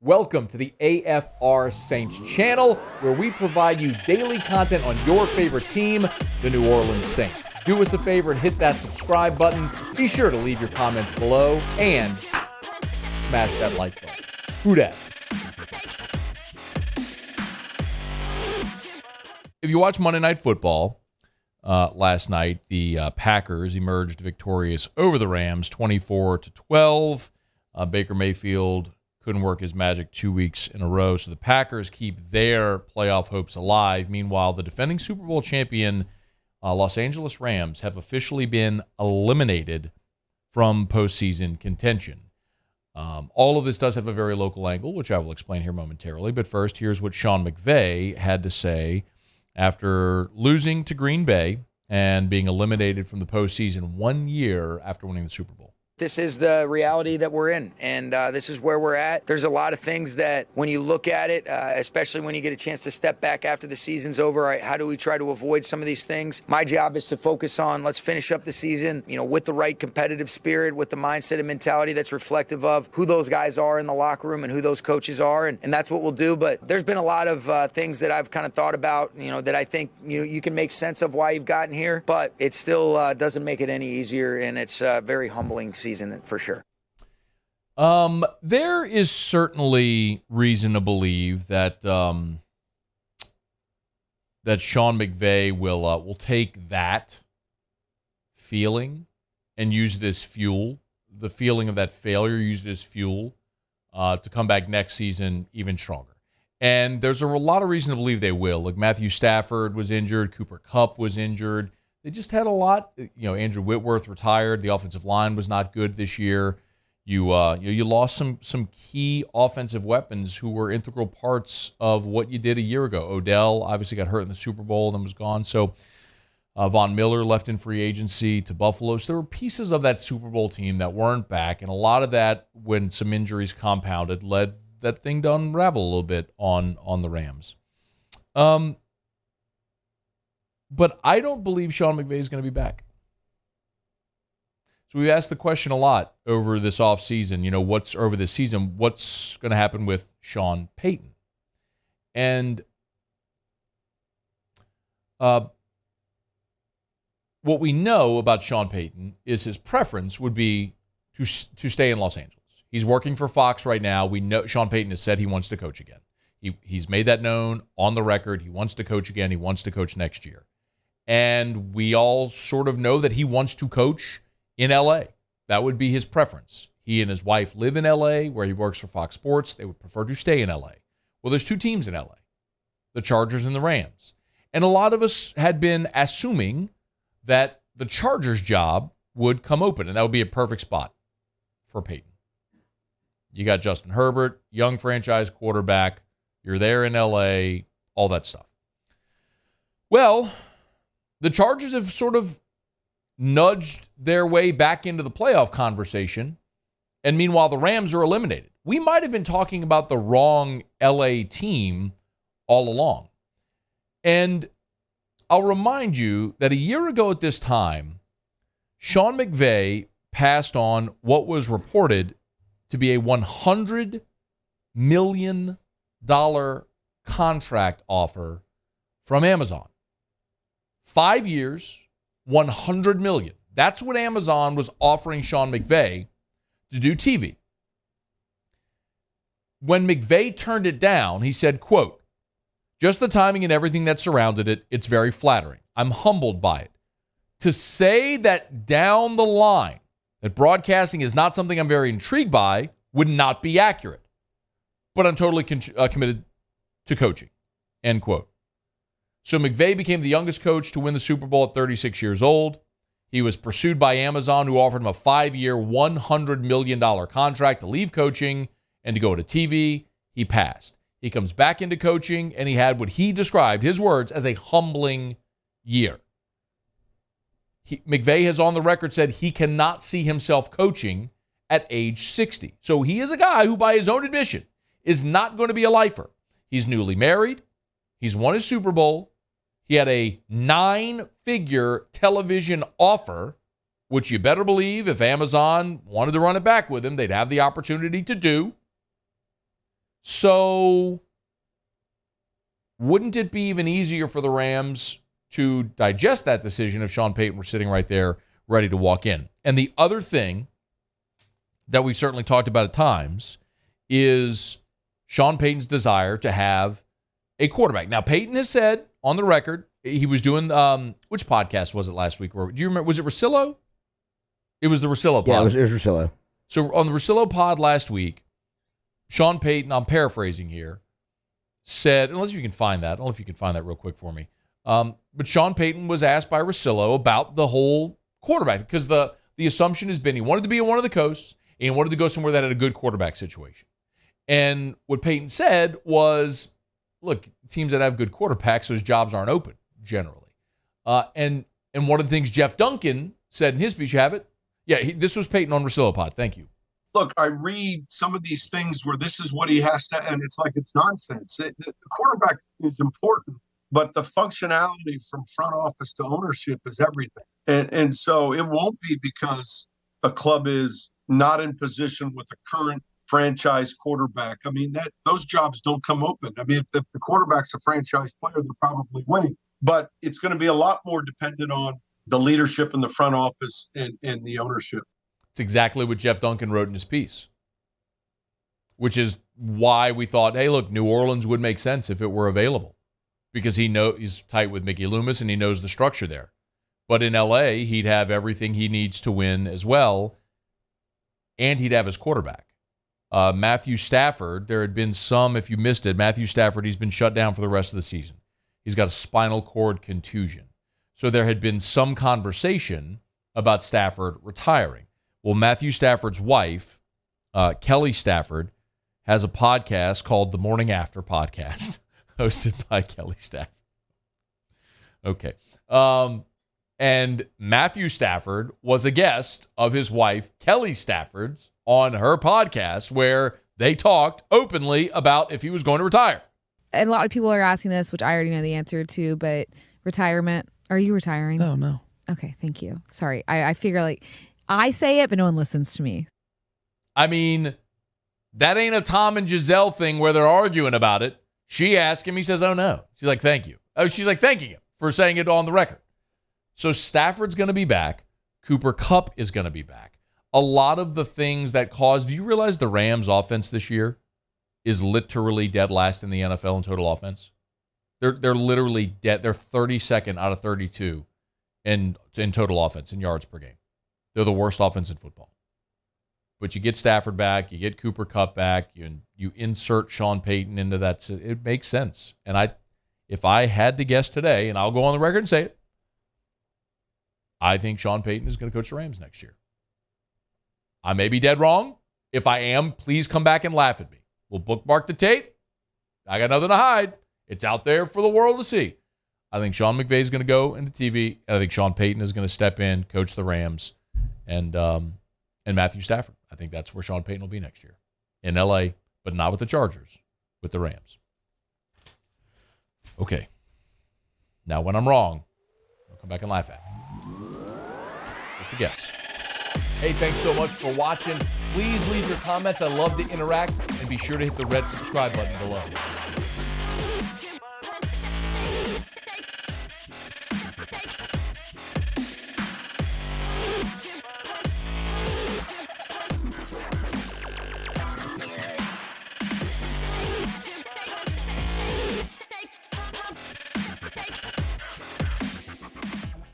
Welcome to the AFR Saints channel, where we provide you daily content on your favorite team, the New Orleans Saints. Do us a favor and hit that subscribe button. Be sure to leave your comments below and smash that like button. Who dat? If you watch Monday Night Football last night, the Packers emerged victorious over the Rams, 24-12. Baker Mayfield couldn't work his magic 2 weeks in a row, so the Packers keep their playoff hopes alive. Meanwhile, the defending Super Bowl champion Los Angeles Rams have officially been eliminated from postseason contention. All of this does have a very local angle, which I will explain here momentarily. But first, here's what Sean McVay had to say after losing to Green Bay and being eliminated from the postseason 1 year after winning the Super Bowl. This is the reality that we're in, and this is where we're at. There's a lot of things that when you look at it, especially when you get a chance to step back after the season's over, right, how do we try to avoid some of these things? My job is to focus on let's finish up the season, with the right competitive spirit, with the mindset and mentality that's reflective of who those guys are in the locker room and who those coaches are, and that's what we'll do. But there's been a lot of things that I've kind of thought about, that I think you can make sense of why you've gotten here, but it still doesn't make it any easier, and it's a very humbling season for sure. There is certainly reason to believe that that Sean McVay will take that feeling and use it as fuel, the feeling of that failure, use it as fuel to come back next season even stronger. And there's a lot of reason to believe they will. Like Matthew Stafford was injured, Cooper Kupp was injured. They just had a lot. Andrew Whitworth retired. The offensive line was not good this year. You lost some key offensive weapons who were integral parts of what you did a year ago. Odell obviously got hurt in the Super Bowl and then was gone. So Von Miller left in free agency to Buffalo. So there were pieces of that Super Bowl team that weren't back, and a lot of that, when some injuries compounded, led that thing to unravel a little bit on the Rams. But I don't believe Sean McVay is going to be back. So we asked the question a lot over this offseason, what's going to happen with Sean Payton? And what we know about Sean Payton is his preference would be to stay in Los Angeles. He's working for Fox right now. We know Sean Payton has said he wants to coach again. He's made that known on the record. He wants to coach again. He wants to coach next year. And we all sort of know that he wants to coach in L.A. That would be his preference. He and his wife live in L.A., where he works for Fox Sports. They would prefer to stay in L.A. Well, there's two teams in L.A., the Chargers and the Rams. And a lot of us had been assuming that the Chargers job would come open, and that would be a perfect spot for Peyton. You got Justin Herbert, young franchise quarterback. You're there in L.A., all that stuff. Well, the Chargers have sort of nudged their way back into the playoff conversation, and meanwhile, the Rams are eliminated. We might have been talking about the wrong LA team all along. And I'll remind you that a year ago at this time, Sean McVay passed on what was reported to be a $100 million contract offer from Amazon. 5 years, $100 million. That's what Amazon was offering Sean McVay to do TV. When McVay turned it down, he said, quote, "Just the timing and everything that surrounded it, it's very flattering. I'm humbled by it. To say that down the line that broadcasting is not something I'm very intrigued by would not be accurate. But I'm totally committed to coaching." End quote. So McVay became the youngest coach to win the Super Bowl at 36 years old. He was pursued by Amazon, who offered him a 5-year, $100 million contract to leave coaching and to go to TV. He passed. He comes back into coaching, and he had what he described, his words, as a humbling year. McVay has on the record said he cannot see himself coaching at age 60. So he is a guy who, by his own admission, is not going to be a lifer. He's newly married. He's won his Super Bowl. He had a 9-figure television offer, which you better believe if Amazon wanted to run it back with him, they'd have the opportunity to do. So wouldn't it be even easier for the Rams to digest that decision if Sean Payton were sitting right there ready to walk in? And the other thing that we've certainly talked about at times is Sean Payton's desire to have a quarterback. Now, Payton has said on the record, he was doing, which podcast was it last week? Do you remember? Was it Russillo? It was the Russillo pod. Yeah, it was Russillo. So on the Russillo pod last week, Sean Payton, I'm paraphrasing here, said, unless you can find that. I don't know if you can find that real quick for me. But Sean Payton was asked by Russillo about the whole quarterback, because the assumption has been he wanted to be in one of the coasts and he wanted to go somewhere that had a good quarterback situation. And what Payton said was, look, teams that have good quarterbacks, those jobs aren't open generally. And one of the things Jeff Duncan said in his speech, you have it? Yeah, this was Payton on Russillo pod. Thank you. Look, I read some of these things where this is what he has to, and it's like it's nonsense. The quarterback is important, but the functionality from front office to ownership is everything. And so it won't be because a club is not in position with a current franchise quarterback. I mean, those jobs don't come open. I mean, if the quarterback's a franchise player, they're probably winning. But it's going to be a lot more dependent on the leadership in the front office and the ownership. It's exactly what Jeff Duncan wrote in his piece, which is why we thought, hey, look, New Orleans would make sense if it were available, because he's tight with Mickey Loomis and he knows the structure there. But in L.A., he'd have everything he needs to win as well, and he'd have his quarterback. Matthew Stafford, there had been some, if you missed it, Matthew Stafford, he's been shut down for the rest of the season. He's got a spinal cord contusion. So there had been some conversation about Stafford retiring. Well, Matthew Stafford's wife, Kelly Stafford, has a podcast called The Morning After Podcast, hosted by Kelly Stafford. Okay. And Matthew Stafford was a guest of his wife, Kelly Stafford's, on her podcast, where they talked openly about if he was going to retire. And a lot of people are asking this, which I already know the answer to, but retirement. Are you retiring? Oh, no. Okay, thank you. Sorry. I figure like I say it, but no one listens to me. I mean, that ain't a Tom and Giselle thing where they're arguing about it. She asked him, he says, oh, no. She's like, thank you. Oh, she's like, thanking him for saying it on the record. So Stafford's going to be back. Cooper Kupp is going to be back. A lot of the things that caused, do you realize the Rams offense this year is literally dead last in the NFL in total offense? They're literally dead. They're 32nd out of 32 in total offense in yards per game. They're the worst offense in football. But you get Stafford back, you get Cooper Kupp back, you insert Sean Payton into that. It makes sense. And if I had to guess today, and I'll go on the record and say it, I think Sean Payton is going to coach the Rams next year. I may be dead wrong. If I am, please come back and laugh at me. We'll bookmark the tape. I got nothing to hide. It's out there for the world to see. I think Sean McVay is going to go into TV, and I think Sean Payton is going to step in, coach the Rams, and Matthew Stafford. I think that's where Sean Payton will be next year. In L.A., but not with the Chargers, with the Rams. Okay. Now, when I'm wrong, I'll come back and laugh at me. Just a guess. Hey, thanks so much for watching. Please leave your comments. I love to interact. And be sure to hit the red subscribe button below.